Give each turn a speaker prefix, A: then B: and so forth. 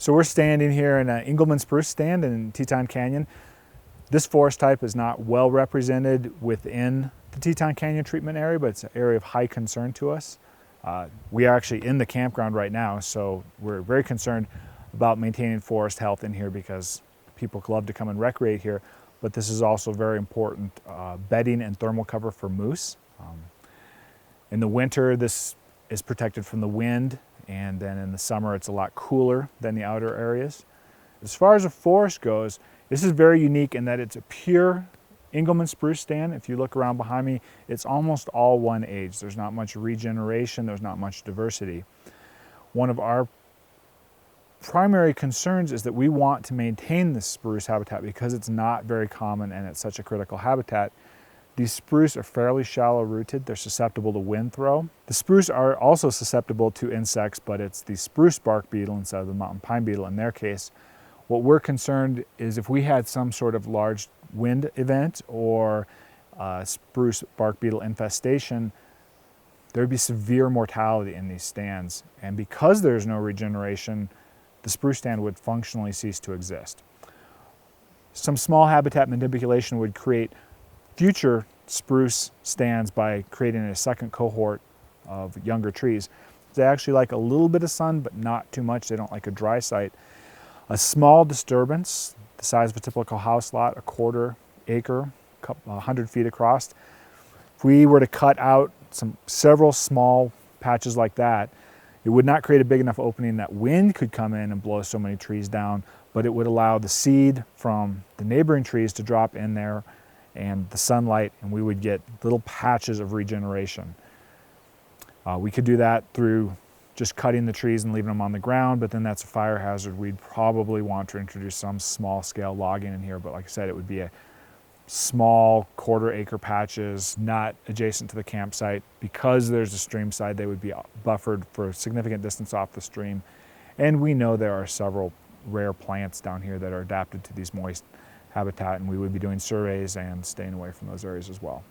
A: So we're standing here in an Engelmann Spruce stand in Teton Canyon. This forest type is not well represented within the Teton Canyon treatment area, but it's an area of high concern to us. We are actually in the campground right now, so we're very concerned about maintaining forest health in here because people love to come and recreate here, but this is also very important bedding and thermal cover for moose. In the winter, this is protected from the wind, and then in the summer it's a lot cooler than the outer areas. As far as the forest goes, this is very unique in that it's a pure Engelmann spruce stand. If you look around behind me, it's almost all one age. There's not much regeneration, there's not much diversity. One of our primary concerns is that we want to maintain this spruce habitat because it's not very common and it's such a critical habitat. These spruce are fairly shallow rooted. They're susceptible to wind throw. The spruce are also susceptible to insects, but it's the spruce bark beetle instead of the mountain pine beetle in their case. What we're concerned is if we had some sort of large wind event or spruce bark beetle infestation, there would be severe mortality in these stands. And because there's no regeneration, the spruce stand would functionally cease to exist. Some small habitat manipulation would create future spruce stands by creating a second cohort of younger trees. They actually like a little bit of sun, but not too much. They don't like a dry site. A small disturbance, the size of a typical house lot, a quarter acre, 100 feet across. If we were to cut out several small patches like that, it would not create a big enough opening that wind could come in and blow so many trees down, but it would allow the seed from the neighboring trees to drop in there and the sunlight, and we would get little patches of regeneration. We could do that through just cutting the trees and leaving them on the ground, but then that's a fire hazard. We'd probably want to introduce some small scale logging in here, but like I said, it would be a small quarter acre patches, not adjacent to the campsite. Because there's a stream side, they would be buffered for a significant distance off the stream. And we know there are several rare plants down here that are adapted to these moist habitat, and we would be doing surveys and staying away from those areas as well.